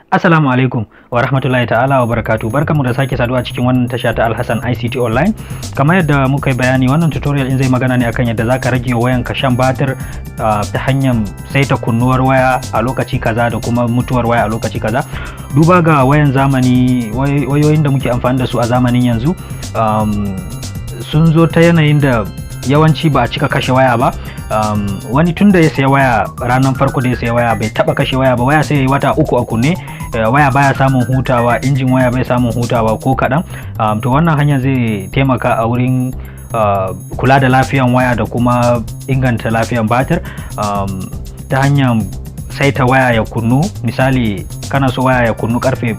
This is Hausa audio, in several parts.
Assalamu alaikum wa rahmatullahi ta'ala wa barakatuh. Barkamu da sake saduwa cikin wannan tasha ta Alhassan ICT Online. Kamar yadda muka yi bayani, wannan tutorial in zai magana ne akan yadda zaka rage wayanka shan batir ta hanyar saita kunnuwar waya a lokaci kaza da kuma mutuwar waya a lokaci kaza. Duba ga wayan zamani, wayoyin da muke amfani da su a zamanin yanzu sun zo ta yanayin da yawanci ba a cika kashe waya ba. Wani tun da ya saya waya ranar farko da ya saya waya bai taba kashe waya ba, waya sai ya yi wata uku a kunne, waya baya samun hutawa, injin waya bai samun hutawa ko kaɗan. To wannan hanya zai taimaka a wurin kula da lafiyan waya da kuma inganta lafiyan batir ta hanyar saita waya ya kunnu. Misali kana so waya ya kunnu karfe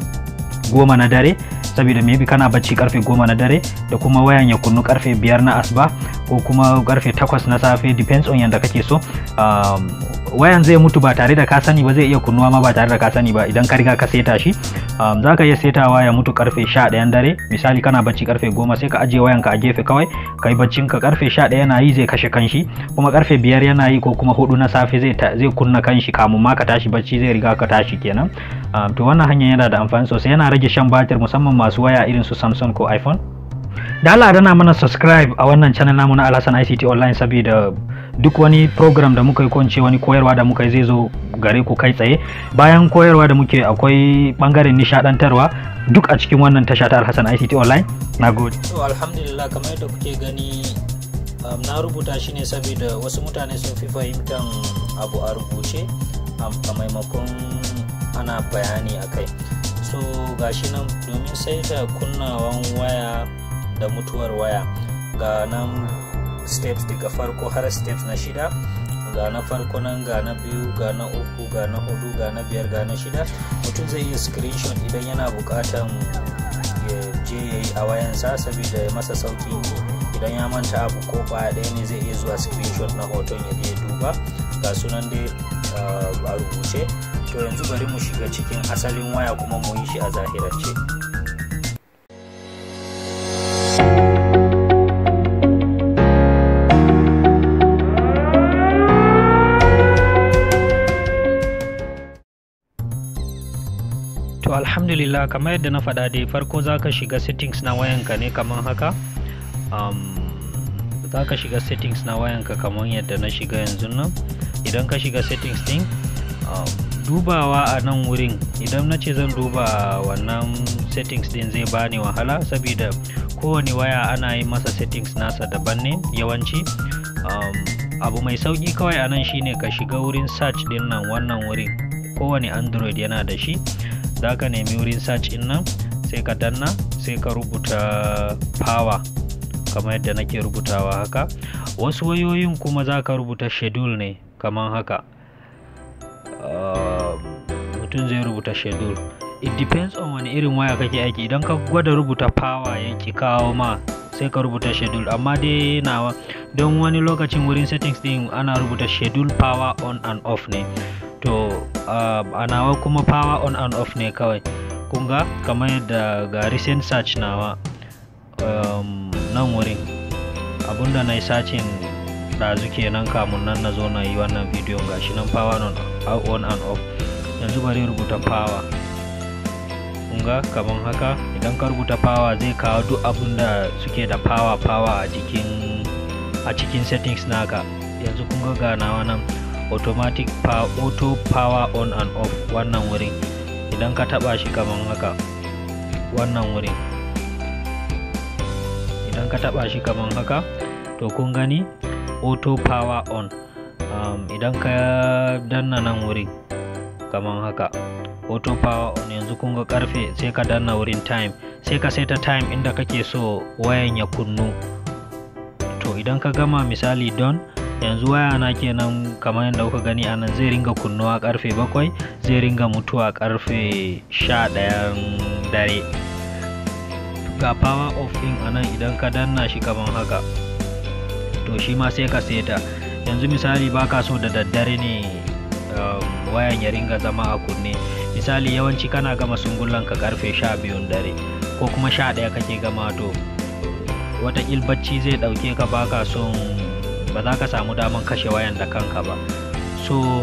10 na dare, saboda maybe kana bacci karfe 10 na dare, da kuma wayan ya kunnu karfe 5 na asuba ko kuma karfe 8 na safe, depends on yanda kake so. Wayan zai mutu ba tare da ka sani ba, zai iya kunnuwa ma ba tare da ka sani ba idan ka riga ka seta shi. Za ka iya setawa ya mutu karfe 11 dare. Misali kana bacci karfe 10, sai ka ajiye wayanka a gefe kawai kai baccin ka. Karfe 11 yana yi zai kashe kanshi, kuma karfe 5 yana yi ko kuma 4 na safe zai kunna kanshi kamun ma ka tashi bacci, zai riga ka tashi kenan. To wannan hanyar yana da amfani sosai, yana rage shan batir musamman masu waya irin su Samsung ko iPhone. Da Allah dana mana subscribe a wannan channel namu na Alhassan ICT Online, saboda duk wani program da muka yi ko wani koyarwa da muka yi zai zo gare ku kai tsaye. Bayan koyarwa da muke akwai bangaren nishadantarwa duk a cikin wannan tasha ta Alhassan ICT Online. Nagode. To alhamdulillah, kamar yadda kuke gani na rubuta shi ne saboda wasu mutane sun fi fahimtar abu a rubuce a maimakon ana bayani akai. So gashi nan, domin saita kunnawan waya da mutuwar waya, ga nan steps daga farko har steps na 6, ga na farko nan, ga na 2, ga na 3, ga na 4, ga na 5, ga na 6. Mutum zai iya screenshot idan yana bukatan ya je ya yi a wayansa, saboda ya masa sauki. Idan ya manta abu ko baya ɗaya ne, zai iya zuwa screenshot na hoton ya je duba. Ga sunan dai a rubuce. To yanzu bari mu shiga cikin asalin waya kuma mu yi shi a zahirance. To alhamdulillah, kamar yadda na faɗa dai, farko zaka shiga settings na wayanka ne kamar haka. Zaka shiga settings na wayanka kamar yadda na shiga yanzu nan. Idan ka shiga settings din, dubawa a nan wurin, idan na ce zan duba wannan settings din zai bani wahala, saboda kowane waya ana yi masa settings nasa daban ne yawanci. Abu mai sauki kawai a nan shine ka shiga wurin search din nan, wannan wurin kowane Android yana da shi. Za ka nemi wurin search in nan, sai ka danna, sai ka rubuta power kamar yadda nake rubutawa haka. Wasu wayoyin kuma za ka rubuta schedule ne kamar haka. Mutum zai rubuta schedule. It depends on wani irin waya kake aiki. Idan ka gwada rubuta power yake kawo ma, sai ka rubuta schedule. Amma dai nawa, don wani lokacin wurin settings din ana rubuta schedule power on and off ne. To a nawa kuma power on and off ne kawai. Kunga kamar yadda ga recent search nawa, nan wurin abunda na yi searching ɗazu kenan kamun nan na zo na yi wannan bidiyon. Gashi nan power on and off. Yanzu bari rubuta power. Kunga kamar haka, idan ka rubuta power zai kawo duk abunda suke da power a cikin settings naka. Yanzu kunga ga nawa nan automatic auto power on and off, wannan wurin idan ka taba shi kaman haka, wannan wurin idan ka taba shi kaman haka, to kun gani auto power on. Idan ka danna nan wurin kaman haka, auto power on. Yanzu kun ga karfe, sai ka danna wurin time, sai ka seta time inda kake so wayan ya kunnu. To idan ka gama, misali don yanzu waya na kenan kamar yadda kuka gani anan, zai ringa kunnuwa karfe 7, zai ringa mutuwa karfe 11 dare. Ga power off din anan, idan ka danna shi kamar haka, to shi ma sai ka seta. Yanzu misali baka so da daddare ne wayan ya ringa zama a kunne. Misali yawanci kana gama sungullan ka karfe 12 dare ko kuma 11 kake gama, to wata bacci zai dauke ka, baka son, ba za ka samu daman kashe wayan da kanka ba. So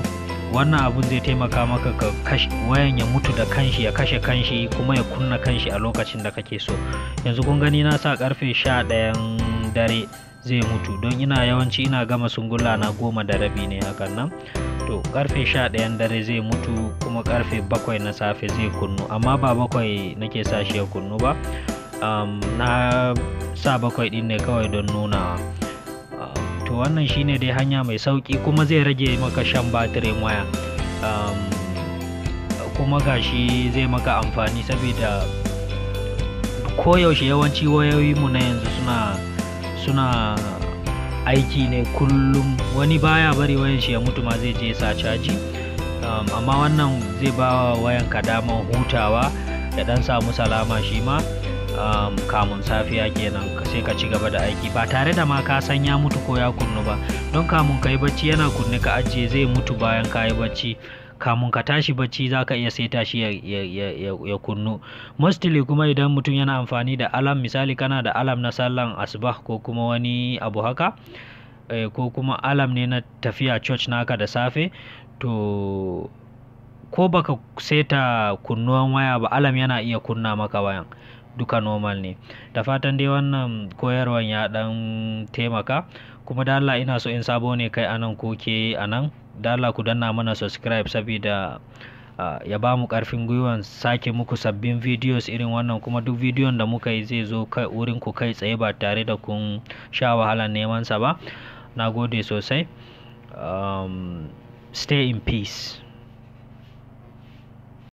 wannan abun zai taimaka maka ka kashe wayan ya mutu da kanshi, ya kashe kanshi kuma ya kunna kanshi a lokacin da kake so. Yanzu kun gani na sa karfe 11 dare zai mutu, don yawanci ina gama sungulla na 10:30 ne hakan nan. To karfe 11 dare zai mutu kuma karfe 7 na safe zai kunnu, amma ba 7 nake sa shi ya kunnu ba. Na sa 7 din ne kawai don nunawa. To wannan shine dai hanya mai sauki kuma zai rage maka shan batirin waya, kuma gashi zai maka amfani saboda koyaushe yawanci wayoyinmu na yanzu suna aiki ne kullum. Wani baya bari wayan shi ya mutu ma zai je sa caji, amma wannan zai ba wayan ka daman hutawa ya dan samu salama shi ma. Kamun safiya kenan sai ka ci gaba da aiki ba tare da ma ka san ya mutu ko ya kunnu ba, don kamun ka yi bacci yana kunne ka ajiye zai mutu bayan ka yi bacci. Kamun ka tashi bacci za ka iya saita shi ya kunnu. Mostly kuma idan mutum yana amfani da alam, misali kana da alam na sallan asbah ko kuma wani abu haka, ko kuma alam ne na tafiya church naka da safe, to ko baka saita kunnuwan waya ba, alam yana iya kunna maka wayan, duka normal ne. Da fatan dai wannan koyarwan ya dan taimaka, kuma da Allah ina so in sabo ne kai anan ko ke anan, da Allah ku danna mana subscribe saboda ya ba mu karfin gwiwan sake muku sabbin videos irin wannan, kuma duk bidiyon da muka yi zai zo wurin ku kai tsaye ba tare da kun sha wahalar neman sa ba. Nagode sosai. Stay in peace.